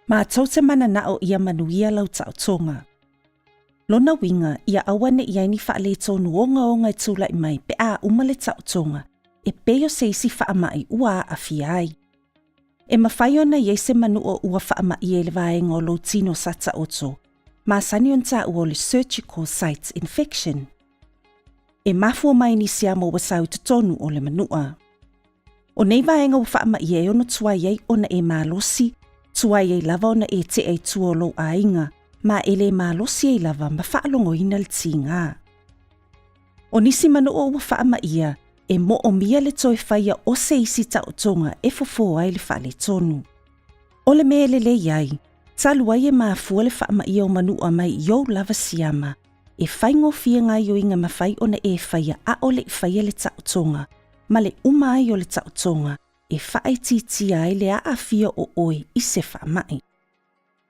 Mātou te mana nao ia manuia lau tautonga. Lona winga ia awane ia ni whaale tonu onga tula I mai pe a umale tautonga e peo se isi whaamai ua a fiai. E mawhaio na ye se manu o ua whaamai e le vaenga o lo tino sata oto, ma sani on ta ua le surgical site infection. E mafua mai ni siamo wasau tonu o le manua. O nei vaenga ua whaamai e ono tua iei ona e malosi, tua iei lava ona e te e tuolo ainga, ma ele malosi e lava ma whaalongo ina le tinga. O nisi manu o ua whaama ia, e mo o mia le toi whaia o se isi tautonga e fofo ai le whaale tonu. O le mea le iai, talua e maafua le whaama ia o manua mai iou lava siama, e whaingo fia ngai o inga mawhai ona e whaia a o le whaia le tautonga, ma le umai o le tautonga, e whae titia ai le a fia o oe I se whaamai.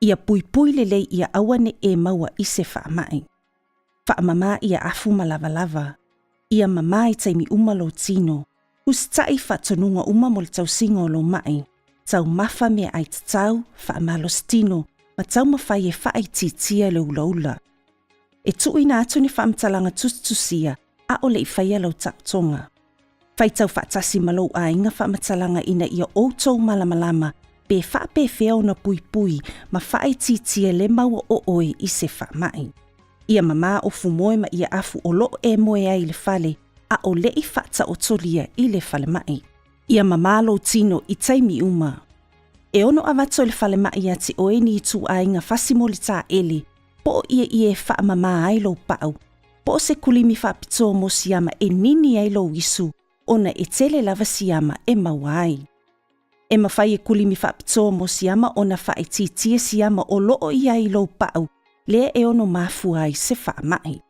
Ia pui le ia awane e maua I se whaamai. Whaamama ia afu malava. Ia mamai taimi umalo tino. Ustai whatonunga umamo le tau singo lo mai. Tau mafa mea ai tatau, whaamalo stino, ma tau mawhai e whae titia le ulaula. E tui na atu ni whaamtalanga tustusia a o le I whaia lau tautonga. Whaitau whaatasi malo a inga whaamatalanga ina ia outou malamalama pe whaape whea na pui ma whae titia le maua o oe I se whaamai. Ia mama o fumoe ma ia afu o loo e moe ai le fale a o le I whaata o tolia I le fale mai. Ia mama lo tino I taimi uma. E ono avato le fale mai ati oe ni tu a inga fasimoli ta ele po ia wha mama ai lo pau. Po se kulimi whaapito mo siama e nini ai lo isu ona e tele lava siama e mawai. E mawhai e kulimi whaapito mo siama ona whae titia siama o loo ia I lo pau, le e ono mafu ai se whaamai.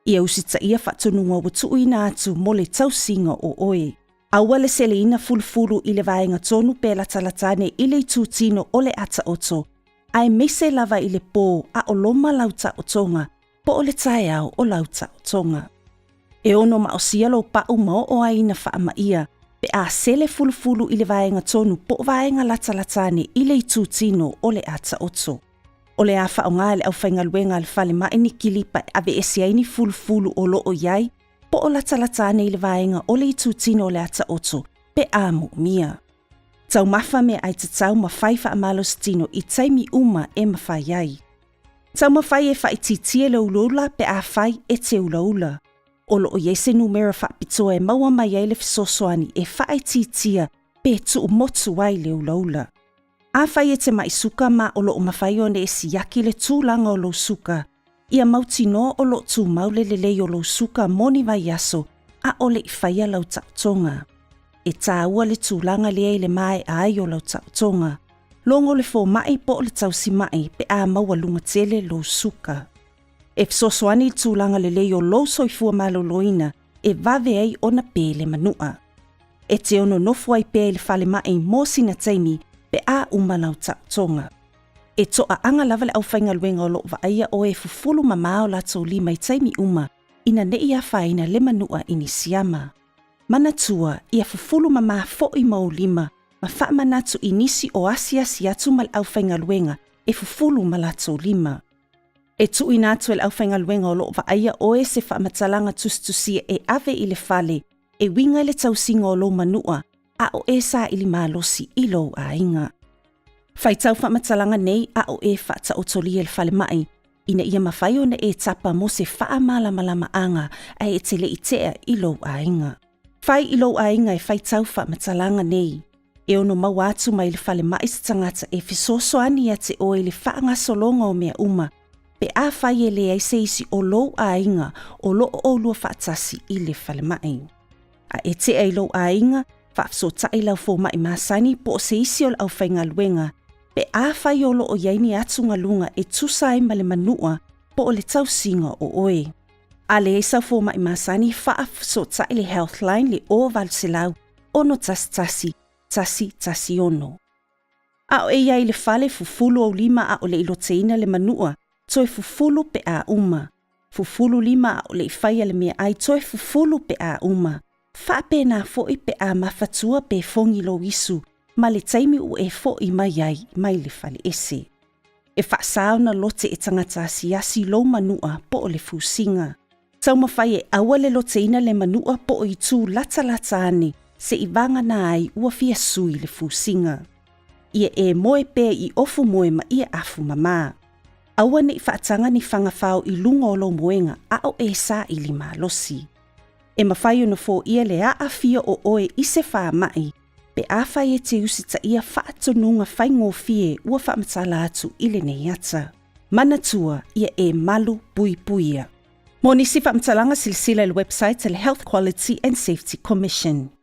Ia usita ia whaatonunga watu ina atu mo le tausinga o oe. Aua le sele ina fulfulu I le vaenga tonu pe latalatane I le tutino o le ata oto, ai mese lava I le pō a o loma lauta otonga, po o le tae au o lauta otonga. E ono maosia lo pau mao o aina whaamaia, pe a sele fulfulu I le vaenga tonu po vaenga latalatane I le tutino o le ata oto. O le a whaonga le au whaingaluenga le whale mai ni kilipa ave esiaini fulfulu o loo iai, po o latalatane I le vaenga o le tutino o le ata oto, pe a mo mia. Tau mafa me ai te tau mawhai whaamalo stino I taimi uma e mawhai ai. Tau mawhai e whai titia le ulula pe a whai e te ulaula. O loo iese numera whaapitoa e maua mai ai le fisosoani e whae titia pe tu motu ai le ulaula. A whai e te mai suka ma o loo mawhai o ne e siyaki le tūlanga o lo suka. Ia mauti no o loo tū maule le lei o lo suka moni vai aso a o le I whaia lau tautonga. E tā ua le tūlanga le le mai ai o lau tautonga. Longo le fō mai po le tausi mai pe a maua lunga tele lo suka. E fisosoani tūlanga le lei o lo soifua malo loina e vave ai ona pe le manua. E te ono nofu ai pe le fale mai mo sina taimi pe a umalau tautonga. E toa anga lava le au whaingaluenga o loo vaia o e fufulu mamao la tō lima I taimi uma ina ne ia whaina le manua ini siama. Manatua ia fufulu mama fo I mau lima ma wha manatu inisi o asi atu mal au whaingaluenga e fufulu ma la tō lima. E tui nātu e au whaingaluenga o loo vaia o e se whaamatalanga tustusia e ave I le fale e winga le tausinga o lo manua a o e sa ili malosi I lo a inga. Whai tau whaamatalanga nei a o e whaata o tolia le fale mai, ina ia mawhai o na e tapa mo se wha malama anga a e te le itea I lo a inga. Whai I lo a inga e whai tau whaamatalanga nei. E ono mau atu mai le fale mai sa tangata e fisosoani a te oe le whaanga solonga o mea uma, pe a whai e le ai se isi o lo a inga o lo o lua whaatasi I le fale mai. A e te ai lo a inga, whaafso tai lau fō mai masani po se isi o au whaingaluenga, pe a whai o lo o yaini atu ngalunga e tusai ma le manua po o le tausinga o oe. A le eisa fō mai masani whaafso tai le Healthline le o valselau ono tasi ono. A o e iai le fale fufulu au lima a o le iloteina le manua, toe fufulu pe a uma. Fufulu lima a o le whaia le mea ai toe fufulu pe a uma. Whape nā fo'i pe a mafatua pe fongi lo isu, ma le taimi u e fo I mai ai mai le fale ese. E whaasāuna lote e tangata asi lo manua po o le fusinga. Tau mawhai e awa le loteina le manua po o I tū lata ane se I vanga na ai ua fia sui le fusinga. Ia e moe pē I ofu moe ma ia afu mama. Aua ne I whaatanga ni whangawhao I lunga o lo moenga a o e sa I li malosi. E mawhai una fo ia le a fia o oe I se wha mai, pe a whai e te usita ia whaatonunga whaingo fie ua whaamatala atu I le nei ata. Manatua ia e malu puia. Mo nisi whaamatalanga silsila le website le Health Quality and Safety Commission.